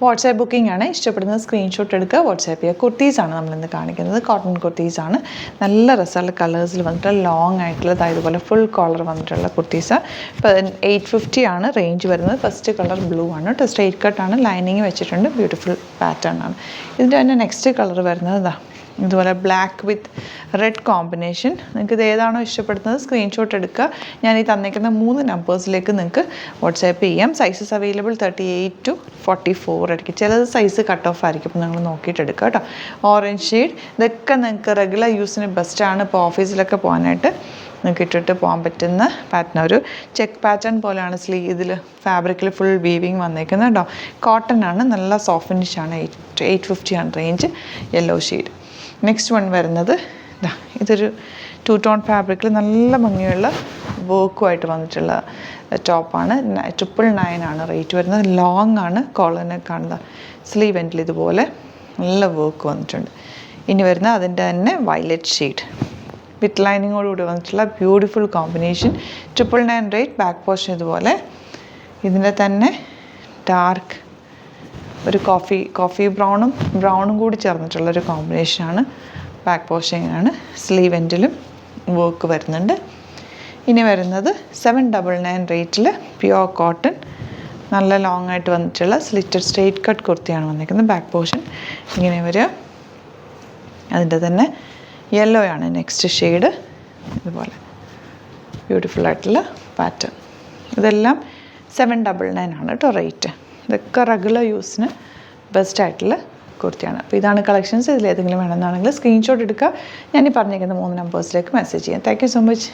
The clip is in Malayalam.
വാട്സാപ്പ് ബുക്കിംഗ് ആണ്. ഇഷ്ടപ്പെടുന്നത് സ്ക്രീൻഷോട്ട് എടുക്കുക, വാട്സാപ്പ് ചെയ്യുക. കുർത്തീസാണ് നമ്മളിന്ന് കാണിക്കുന്നത്. കോട്ടൺ കുർത്തീസാണ്. നല്ല രസമുള്ള കളേഴ്സിൽ വന്നിട്ടുള്ള ലോങ് ആയിട്ടുള്ള ഇതുപോലെ ഫുൾ കോളർ വന്നിട്ടുള്ള കുർത്തീസ്. ഇപ്പോൾ 850 ആണ് റേഞ്ച് വരുന്നത്. ഫസ്റ്റ് കളർ ബ്ലൂ ആണ് കേട്ടോ. സ്ട്രെയിറ്റ് കട്ടാണ്, ലൈനിങ് വെച്ചിട്ടുണ്ട്. ബ്യൂട്ടിഫുൾ പാറ്റേൺ ആണ്. ഇതിൻ്റെ തന്നെ നെക്സ്റ്റ് കളർ വരുന്നത് ഇതാ ഇതുപോലെ ബ്ലാക്ക് വിത്ത് റെഡ് കോമ്പിനേഷൻ. നിങ്ങൾക്ക് ഇത് ഏതാണോ ഇഷ്ടപ്പെടുന്നത് സ്ക്രീൻഷോട്ട് എടുക്കുക. ഞാൻ ഈ തന്നേക്കുന്ന 3 നമ്പേഴ്സിലേക്ക് നിങ്ങൾക്ക് വാട്സാപ്പ് ചെയ്യാം. സൈസസ് അവൈലബിൾ 38 to 44 ആയിരിക്കും. ചിലത് സൈസ് കട്ട് ഓഫ് ആയിരിക്കും. അപ്പോൾ നിങ്ങൾ നോക്കിയിട്ട് എടുക്കുക കേട്ടോ. ഓറഞ്ച് ഷെയ്ഡ് ഇതൊക്കെ നിങ്ങൾക്ക് റെഗുലർ യൂസിന് ബെസ്റ്റാണ്. ഇപ്പോൾ ഓഫീസിലൊക്കെ പോകാനായിട്ട് നിങ്ങൾക്ക് ഇട്ടിട്ട് പോകാൻ പറ്റുന്ന പാറ്റേൺ. ഒരു ചെക്ക് പാറ്റേൺ പോലെയാണ് ഇതിൽ ഫാബ്രിക്കിൽ ഫുൾ വീവിങ് വന്നേക്കുന്നത് കേട്ടോ. കോട്ടൺ ആണ്, നല്ല സോഫ്റ്റ് ഫിനിഷാണ്. 850 ആണ് range. Yellow shade. Next one വരുന്നത് ഇതൊരു 2 ടോൺ ഫാബ്രിക്കിൽ നല്ല ഭംഗിയുള്ള വർക്കുമായിട്ട് വന്നിട്ടുള്ള ടോപ്പാണ്. 999 ആണ് റേറ്റ് വരുന്നത്. ലോങ് ആണ്, കോളറിനെ കാണുന്നത്. സ്ലീവ് എൻഡിൽ ഇതുപോലെ നല്ല വർക്ക് വന്നിട്ടുണ്ട്. ഇനി വരുന്നത് അതിൻ്റെ തന്നെ വയലറ്റ് ഷെയ്ഡ് വിത്ത് ലൈനിങ്ങോടുകൂടി വന്നിട്ടുള്ള beautiful combination. 999 rate. Back portion ഇതുപോലെ. ഇതിൻ്റെ തന്നെ ഡാർക്ക് ഒരു കോഫി ബ്രൗണും കൂടി ചേർന്നിട്ടുള്ളൊരു കോമ്പിനേഷനാണ്. ബാക്ക് പോർഷനാണ്. സ്ലീവ് എൻഡിലും വർക്ക് വരുന്നുണ്ട്. ഇനി വരുന്നത് 799 റേറ്റിൽ പ്യുവർ കോട്ടൺ നല്ല ലോങ് ആയിട്ട് വന്നിട്ടുള്ള സ്ലിറ്റഡ് സ്ട്രെയിറ്റ് കട്ട് കുർത്തിയാണ് വന്നിരിക്കുന്നത്. ബാക്ക് പോർഷൻ ഇങ്ങനെ വരിക. അതിൻ്റെ തന്നെ യെല്ലോ ആണ് നെക്സ്റ്റ് ഷെയ്ഡ്. ഇതുപോലെ ബ്യൂട്ടിഫുൾ ആയിട്ടുള്ള പാറ്റേൺ. ഇതെല്ലാം 799 ആണ് കേട്ടോ റേറ്റ്. ഇതൊക്കെ റെഗുലർ യൂസിന് ബെസ്റ്റായിട്ടുള്ള കുർത്തിയാണ്. അപ്പോൾ ഇതാണ് കളക്ഷൻസ്. ഇതിലേതെങ്കിലും വേണമെന്നാണെങ്കിൽ സ്ക്രീൻഷോട്ട് എടുക്കുക. ഞാൻ ഈ പറഞ്ഞിരിക്കുന്ന 3 നമ്പേഴ്സിലേക്ക് മെസ്സേജ് ചെയ്യാം. Thank you so much.